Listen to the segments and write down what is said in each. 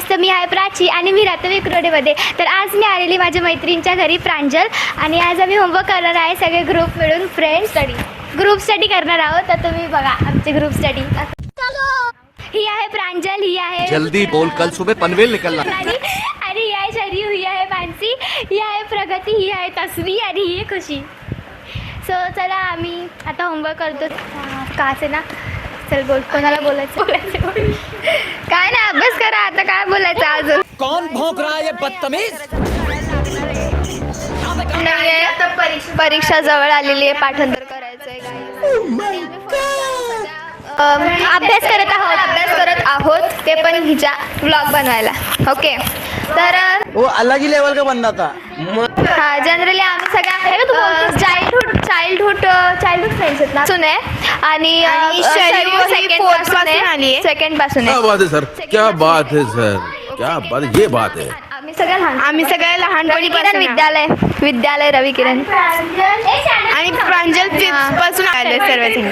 तर मी आहे प्राची आणि मी राहतो विक्रोडेमध्ये. तर आज मी आलेली माझ्या मैत्रिणीच्या घरी प्रांजल, आणि आज आम्ही होमवर्क करणार आहे सगळे ग्रुप मिळून. ग्रुप स्टडी करणार आहोत. तर तुम्ही बघा आमचे ग्रुप स्टडी. ही आहे प्रांजल, ही आहे जल्दी बोल, कल सुबह पनवेल निकलना. आणि ही आहे शरीव, ही आहे मानसी, ही आहे प्रगती, ही आहे तस्वी आणि ही आहे खुशी. सो चला आम्ही आता होमवर्क करतो. काच आहे ना, चल बोल, कोणाला बोलायचं काय नाही, अभ्यास करा. आता काय बोलायचं अजून? कौन भौंक रहा है ये बदतमीज? परीक्षा जवळ आलेली आहे, पाठांतर करायचं आहे. अभ्यास करत आहोत ते पण हिच्या व्लॉग बनवायला. ओके, तर वो अलग ही लेवल का बंदा था. हा, जनरली आम्ही सगळ्या चाइल्डहुड फ्रेंड्स आहेत ना. सुने आणि सेकंड पासून क्या बात है सर, क्या बात है सर, क्या बात, ये बात है. आम्ही सगळ्या लहानपणी विद्यालय रवी किरण आणि प्रांजल पासून आले सर्वजण.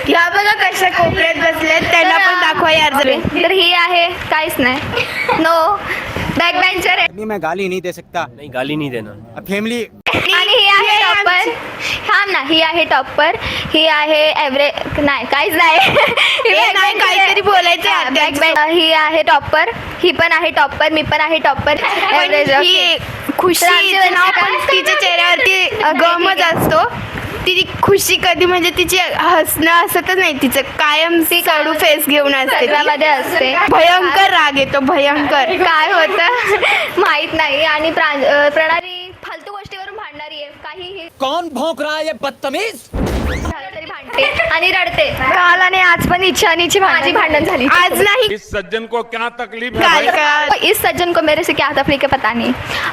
ह्या बघा कशा कोपऱ्यात बसल्यात, त्यांना पण दाखवा यार जरा. तर ही आहे काहीच नाही, नो बॅक बेंचर आहे. अभी मैं गाली नहीं दे सकता. नहीं, गाली नहीं देना. फैमिली. आणि ही आहे टॉपर. हा ना, ही आहे टॉपर, ही आहे एव्हरेज. नाही, काहीच नाही. नाही, काहीतरी बोलायचं. ही आहे टॉपर, ही पण आहे टॉपर, मी पण आहे टॉपर. ही खुशी नाव पण तिच्या चेहऱ्यावरती गमच असतो. तिची खुशी कधी म्हणजे तिची हसणं असतच नाही, तिचं कायम ती कडू फेस घेऊन असते. मध्ये असते. भयंकर राग येतो, भयंकर. काय होतं माहित नाही. आणि प्रणाली फालतू गोष्टीवरून भांडणारी आहे. काहीही कौन भौंक रहा है ये बदतमीज? झालं तरी भांडते आणि रडते. काल आणि आज पण इच्छा आणि माझी भांडण झाली. आज नाही, इस सज्जन को क्या तकलीफ है काल भाई? का इस सज्जन को मेरे से क्या तकलीफ है पता नहीं.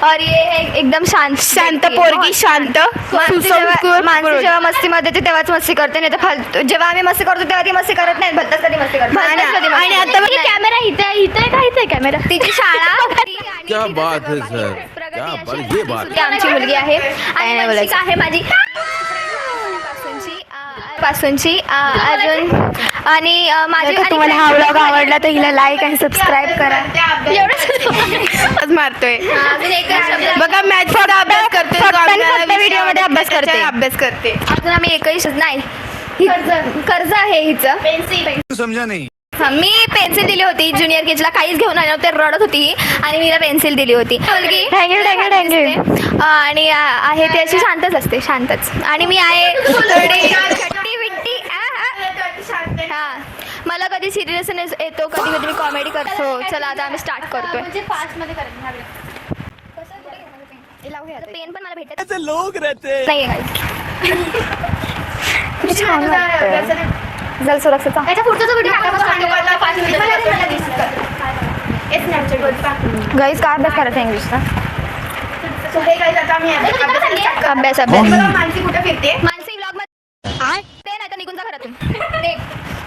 और ये एकदम शांत पोरगी, शांत. माणसं जेव्हा मस्ती मध्ये येते तेव्हाच मस्ती करते, नाही तर फालतू. जेव्हा आम्ही मस्ती करतो तेव्हा ती मस्ती करत नाही, भलतच कधी मस्ती करते. आणि आता कॅमेरा इथे कॅमेरा. तिची शाळा क्या बात है सर, क्या बात, ये बात ती आमची मुलगी आहे आणि वंशिका आहे माझी पासूनची. अजून आणि माझी. तुम्हाला हा व्लॉग आवडला तर हिला लाईक आणि सबस्क्राईब करा. एवढंच मारतोय. अजून एकच शब्द बघा, मॅथ अभ्यास करते, व्हिडिओ मध्ये अभ्यास करते. अजून आम्ही एकही नाही. कर्ज आहे हिचं. समझा नहीं. मी पेन्सिल दिली होती ज्युनियर केजला, काहीच घेऊन आले नव्हते, रडत होती आणि मी पेन्सिल दिली होती. मुलगी आणि आहे ती अशी शांतच असते, शांतच. आणि मी आहे थोडी खट्टी बिट्टी. हा, मला कधी सिरियसनेस येतो, कधी कधी मी कॉमेडी करतो. चला आता आम्ही स्टार्ट करतोय. पेन पण मला भेटत लोग रहते. नाही. जल सुरक्षेचा गाईज काय अभ्यास करायचा इंग्लिशचा? अभ्यास मानसी कुठे फिरते? मानसी ब्लॉग मध्ये ते नाही तर निघून जा घरातून.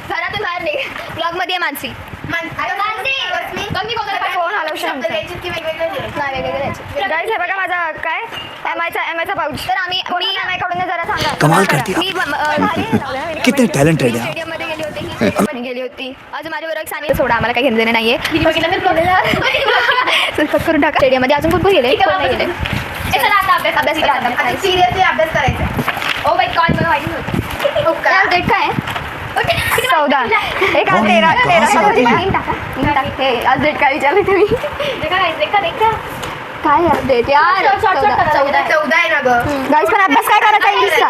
घरातून बाहेर निघ. ब्लॉग मध्ये मानसी. फोन हलवू शकतो. गाईज हे बघा माझा काय एमआयचा पाऊच. तर मी एमआय कडून जरा सांगा. कमाल करती मी कितने टॅलेंटेड आहे. स्टेडियम मध्ये गेली होती, ही पण गेली होती. अजून माझ्याबरोबर एक सांगितलं, सोडा आम्हाला काही घेणं देणं नाहीये. कट करून टाका. स्टेडियम मध्ये अजून कोण गेले, कोण नाही गेले. चला आता अभ्यास सिरियसली अभ्यास करायचा. ओ माय गॉड, मला माहिती नव्हतं. डेट काय आहे? 14. एक आज 13 आज डेट काय विचारली तुम्ही? काय डेट यार? 14 आहे ना गं. गाईज पण अभ्यास काय करायचा इंग्लिशचा?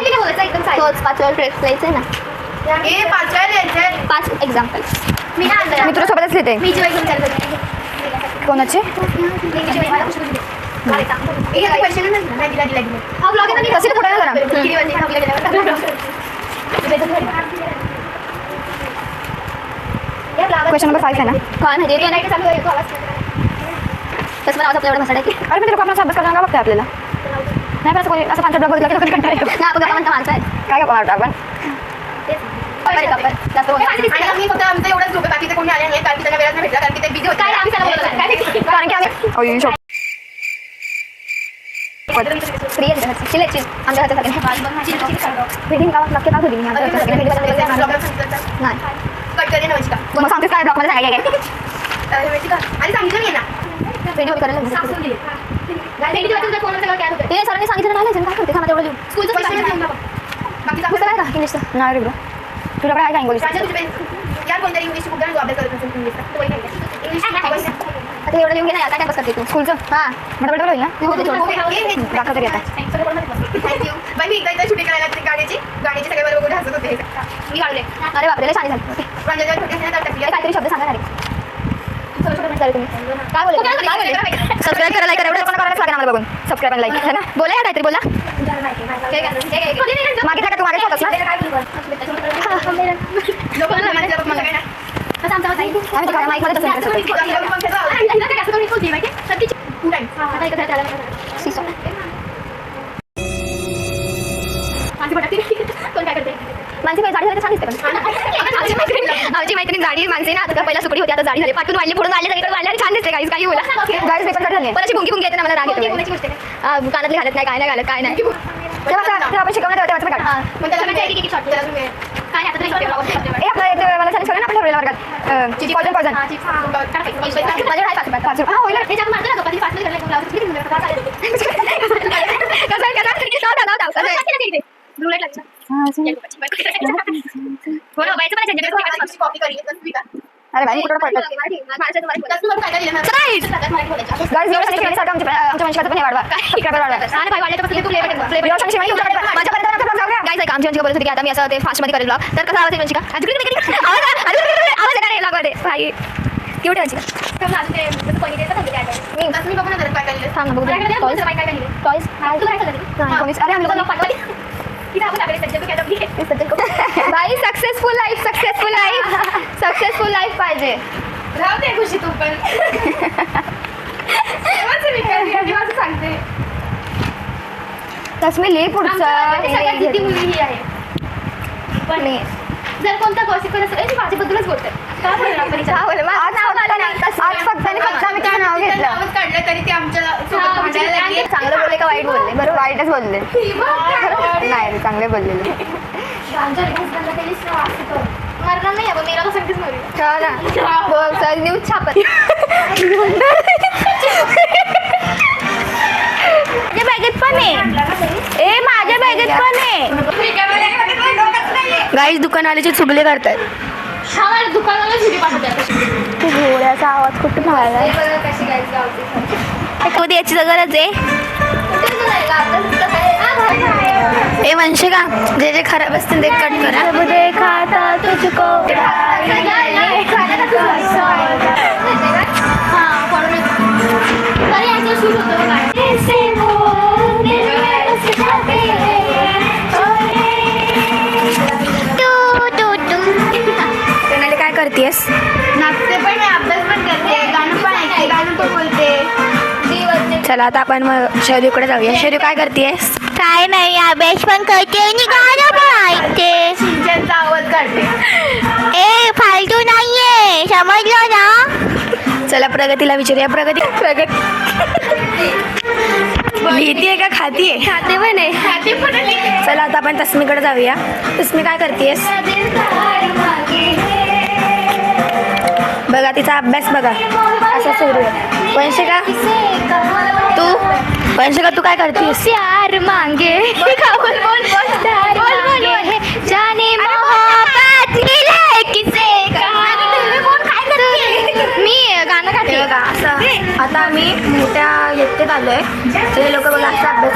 तोच 5 वेळ फ्रेश लिहायचं आहे ना. हे 5 वेळा लिहायचंय. 5 एक्झाम्पल मी तुला सोबतच लिहिते. कोणाचे? कसे फोटो करा. क्वेश्चन नंबर 5 आहे ना. तसं मला आपल्या एवढं मसाला की अरे मी लोक आपला अभ्यास करणार बघते आपल्याला. नाही पण असं कोणी असं 5 ब्लॉग बघितला की कधी कंटाळा येतो. ना बघा म्हणता माणसं आहे काय गप्पा मारतो आपण. आणि आम्ही फक्त आमचं एवढंच ग्रुप आहे, बाकीचे कोणी आले नाही, कारण की त्यांना वेळच नाही भेटला, कारण की ते बिझी होते. कारण की आम्ही फ्री आहे शिलेची आमच्या हातात वेडिंग गावात नक्की काय होती मी नाही मग सांगतेस काय ब्लॉग मला सांगायला आणि सांगितलं मी ना व्हिडिओ करायला लागले. हे सरांनी सांगितलं नाही काय करते थांबा तेवढं लिहू. स्कूलचं पुस्तक आहे का इंग्लिशचं? नाही रे ब्रो तुझ्याकडे आहे का इंग्लिश? यार कोणतरी इंग्लिश बुक अभ्यास करत नसेल इंग्लिशचा आता एवढं लिहून घे ना काय टाइमपास करते तू स्कूलचं? हां बरोबर होईल ना दाखव तरी आता थँक्यू बाई मी एकदा शूटिंग करायला लागली गाडीची सगळे बरोबर बघून हसत होते मी काढले अरे बापरे लय छान झालं प्रांजलच्या छोट्या काहीतरी शब्द सांगा ना रे. काय बोलले सबस्क्राईब करा लाईक करा एवढं करायला लागेल आम्हाला बघून सबस्क्राईब आणि लाईक है ना बोला या काहीतरी बोला मागे का तू मागे होतास ना आम्ही तर काय माईक मध्ये तसं मानसी जाडी झाली तर छान दिसते पण आमची मैत्रीण जाडी मानसी ना आता पहिला सुकडी होती आता जाडी झाली पाठून वाढली पुढून वाढले सगळीकडे वाढले आणि छान दिसते काही काही बोला गाडी पेपर झाली पण अशी भुंगी भुंगी येते ना मला राग येतो कानातली घालत नाही काय नाही घालत काय नाही तेव्हा आपण शिकवणार तेव्हा काढ मला सांगितलं ना आपण ठरवलेल्या वर्गात अरे भाई कुठं पडलं आता मी असं ते फास्ट मध्ये करेल तर कसं आवाज वंशिका भाई केवढे वंशिका अरे आम्ही लोक भाई सक्सेसफुल लाईफ पाहिजे राहू दे खुशी तू पण सांगते तसं मी लिहि पुढचं किती मुली ही आहे पण मी जर कोणता गॉसिप करत असेल माझ्याबद्दलच बोलतात का बोलणार आपण हिच्या? आज फक्त आम्ही त्याचं नाव घेतलं नावच काढलं तरी ते आमच्या सोबत भांडायला लागली. चांगलं बोलले का वाईट बोलले बरोबर वाईटच बोलले नाही रे चांगले बोललेले मरणार नाही आपण मेला तर सांगतेच मरू ना न्यूज छापत माझ्या बॅगेत पण आहे माझ्या बॅगेत पण आहे गाईज दुकानवाल्याचे चुगले करतात दुकानाला झुडी पाठवतात घोड्याचा आवाज कुठून आला कधी याची गरज आहे ए वंशिका जे जे खराब असतील ते कट करा खाता तुझको काय करतेस नाचते पण आहे अभ्यास पण करते गाणं पण ऐकते गाणं पण बोलते चला आता आपण मग शैलीकडे जाऊया शैली काय करतेस काय नाही अभ्यास पण करते आणि गाणं पण ऐकते सिंचनचा आवाज काढते ए फालतू नाहीये समजलं ना चला प्रगतीला विचारूया प्रगती लिहितीये का खातीये खाते पण आहे खाते पण आहे चला आता आपण तस्मीकडे जाऊया तस्मी काय करतेस बघा तिचा अभ्यास बघा असा सुरू आहे वंशिका तू काय करतेस यार मांगे जाने मी गाणं काढते बघा असं आता आम्ही मोठ्या येतेत आलोय तर हे लोक बघा असं अभ्यास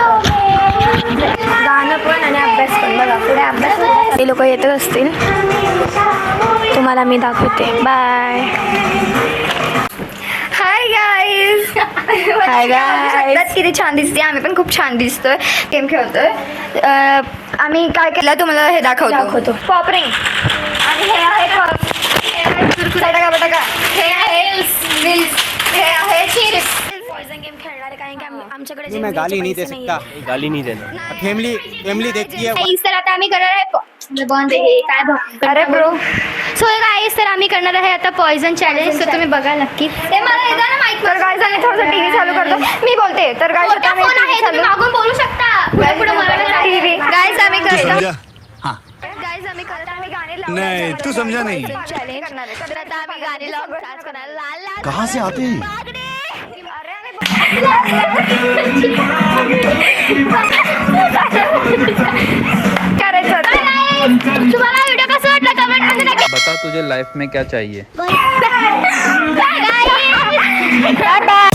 गाणं पण आणि अभ्यास पण बघा पुढे अभ्यास हे लोक येतच असतील तुम्हाला मी दाखवते बाय हाय गाईज किती छान दिसते आम्ही पण खूप छान दिसतोय गेम खेळतोय आम्ही काय केलं तुम्हाला हे दाखवतो पॉपरिंग आणि हे आहे हे आहे चिप्स पॉइझन गेम खेळणारे कारण की आमच्याकडे मैं गाली नहीं दे सकता गाली नहीं देना फैमिली देखती है तर आता आम्ही करणार आहे अरे ब्रो सो गाईस तर आम्ही करणार आहे आता पॉइझन चॅलेंज तर तुम्ही बघा नक्की ते मला येतं ना माहिती तर गाईस आणि थोडंसं टीव्ही चालू करतो मी बोलते तर गाईस आता आम्ही टीव्ही चालू मागून बोलू शकता पुढे मला टीव्ही गाईस आम्ही करतो गाईस आम्ही करतो आम्ही गाणे गाणे लावून नाही, तू समजा नाही. चॅलेंज तर आता आम्ही गाणे लावून डान्स करणार. लाल लाल कहाँ से आते हैं? बागडे. करायचं होतं. तुम्हाला व्हिडिओ कसा वाटला कमेंट मध्ये नक्की बता तुझे लाइफ में क्या चाहिए? सांगा.